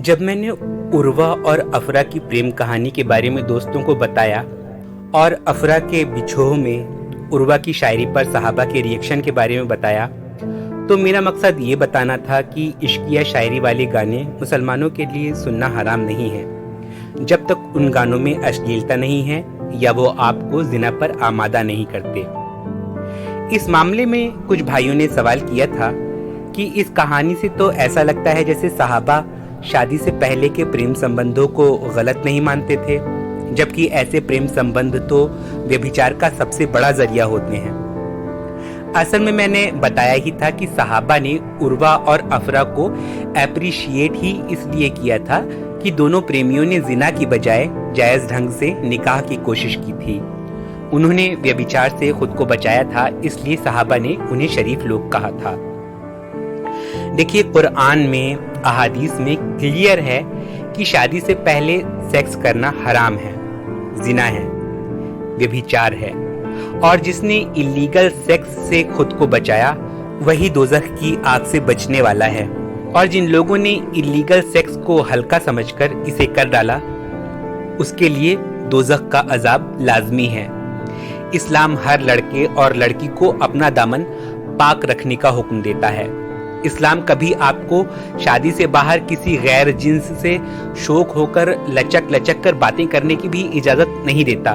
जब मैंने उर्वा और अफरा की प्रेम कहानी के बारे में दोस्तों को बताया और अफरा के बिछोह में उर्वा की शायरी पर सहाबा के रिएक्शन के बारे में बताया, तो मेरा मकसद ये बताना था कि इश्किया शायरी वाले गाने मुसलमानों के लिए सुनना हराम नहीं है जब तक उन गानों में अश्लीलता नहीं है या वो आपको जिना पर आमादा नहीं करते। इस मामले में कुछ भाइयों ने सवाल किया था कि इस कहानी से तो ऐसा लगता है जैसे सहाबा शादी से पहले के प्रेम संबंधों को गलत नहीं मानते थे, जबकि ऐसे प्रेम संबंध तो व्यभिचार का सबसे बड़ा जरिया होते हैं। असल में मैंने बताया ही था कि सहाबा ने उर्वा और अफरा को एप्रिशिएट ही इसलिए किया था कि दोनों प्रेमियों ने जिना की बजाय जायज ढंग से निकाह की कोशिश की थी। उन्होंने व्यभिचार से खुद को बचाया था, इसलिए सहाबा ने उन्हें शरीफ लोग कहा था। देखिए, कुरान में, अहादीस में क्लियर है कि शादी से पहले सेक्स करना हराम है, जिना है, व्यभिचार है, और जिसने इलीगल सेक्स से खुद को बचाया वही दोज़ख की आग से बचने वाला है। और जिन लोगों ने इलीगल सेक्स को हल्का समझकर इसे कर डाला, उसके लिए दोज़ख का अजाब लाजमी है। इस्लाम हर लड़के और लड़की को अपना दामन पाक रखने का हुक्म देता है। इस्लाम कभी आपको शादी से बाहर किसी गैर जिन्स से शौक होकर लचक कर बातें करने की भी इजाजत नहीं देता।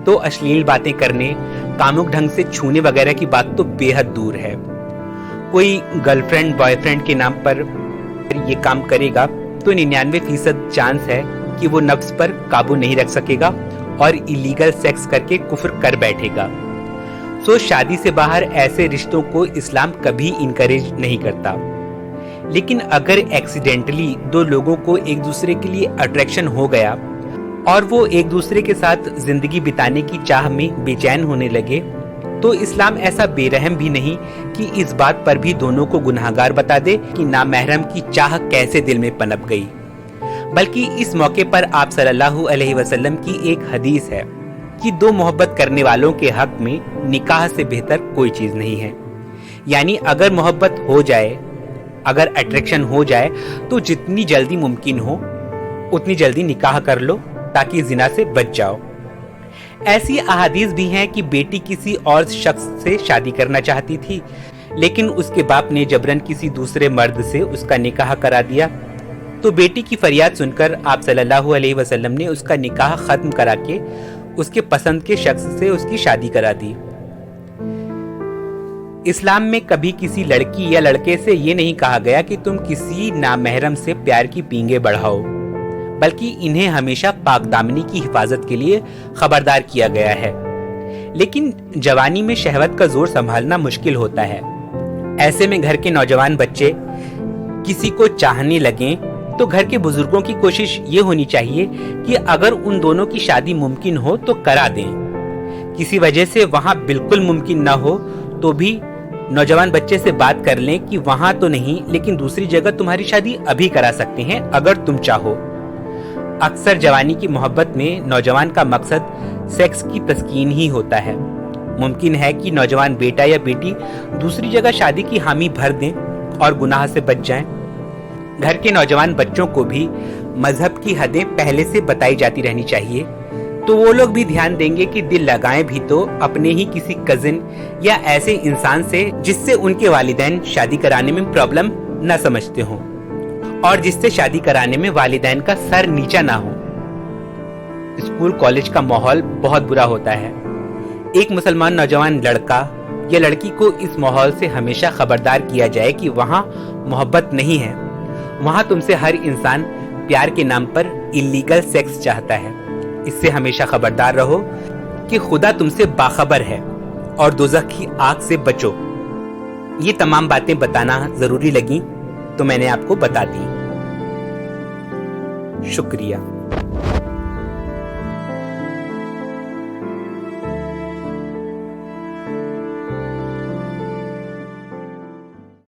तो अश्लील बातें करने, कामुक ढंग से छूने वगैरह की बात तो बेहद दूर है। कोई गर्लफ्रेंड बॉयफ्रेंड के नाम पर ये काम करेगा तो 99% चांस है कि वो नफ्स पर काबू नहीं रख सकेगा और इलीगल सेक्स करके कुफ्र कर बैठेगा। सो शादी से बाहर ऐसे रिश्तों को इस्लाम कभी इनकरेज नहीं करता। लेकिन अगर एक्सीडेंटली दो लोगों को एक दूसरे के लिए अट्रैक्शन हो गया और वो एक दूसरे के साथ जिंदगी बिताने की चाह में बेचैन होने लगे, तो इस्लाम ऐसा बेरहम भी नहीं कि इस बात पर भी दोनों को गुनहगार बता दे कि नामहरम की चाह कैसे दिल में पनप गई। बल्कि इस मौके पर आप सल्लल्लाहु अलैहि वसल्लम की एक हदीस है कि दो मोहब्बत करने वालों के हक में निकाह से बेहतर कोई चीज नहीं है। यानी अगर मोहब्बत हो जाए, अगर अट्रैक्शन हो जाए, तो जितनी जल्दी मुमकिन हो उतनी जल्दी निकाह कर लो ताकि जिना से बच जाओ। ऐसी अहादीस भी हैं कि बेटी किसी और शख्स से शादी करना चाहती थी, लेकिन उसके बाप ने जबरन किसी दूसरे मर्द से उसका निकाह करा दिया। तो बेटी की फरियाद सुनकर आप सल्लल्लाहु अलैहि वसल्लम ने उसका निकाह खत्म करा के उसके पसंद के शख्स से उसकी शादी करा दी। इस्लाम में कभी किसी लड़की या लड़के से ये नहीं कहा गया कि तुम किसी नामहरम से प्यार की पींगे बढ़ाओ, बल्कि इन्हें हमेशा पाकदामनी की हिफाजत के लिए खबरदार किया गया है। लेकिन जवानी में शहवत का जोर संभालना मुश्किल होता है। ऐसे में घर के नौजवान बच्चे किसी को चाहने लगें तो घर के बुजुर्गों की कोशिश ये होनी चाहिए कि अगर उन दोनों की शादी मुमकिन हो तो करा दें। किसी वजह से वहां बिल्कुल मुमकिन ना हो तो भी नौजवान बच्चे से बात कर लें कि वहां तो नहीं, लेकिन दूसरी जगह तुम्हारी शादी अभी करा सकते हैं अगर तुम चाहो। अक्सर जवानी की मोहब्बत में नौजवान का मकसद सेक्स की तस्कीन ही होता है। मुमकिन है कि नौजवान बेटा या बेटी दूसरी जगह शादी की हामी भर दें और गुनाह से बच जाएं। घर के नौजवान बच्चों को भी मजहब की हदें पहले से बताई जाती रहनी चाहिए, तो वो लोग भी ध्यान देंगे कि दिल लगाएं भी तो अपने ही किसी कजिन या ऐसे इंसान से जिससे उनके वालिदैन शादी कराने में प्रॉब्लम न समझते हों और जिससे शादी कराने में वालिदैन का सर नीचा ना हो। स्कूल कॉलेज का माहौल बहुत बुरा होता है। एक मुसलमान नौजवान लड़का या लड़की को इस माहौल से हमेशा खबरदार किया जाए कि वहाँ मोहब्बत नहीं है, वहाँ तुमसे हर इंसान प्यार के नाम पर इलीगल सेक्स चाहता है। इससे हमेशा खबरदार रहो कि खुदा तुमसे बाखबर है और दोज़ख की आग से बचो। ये तमाम बातें बताना जरूरी लगी तो मैंने आपको बता दी। शुक्रिया।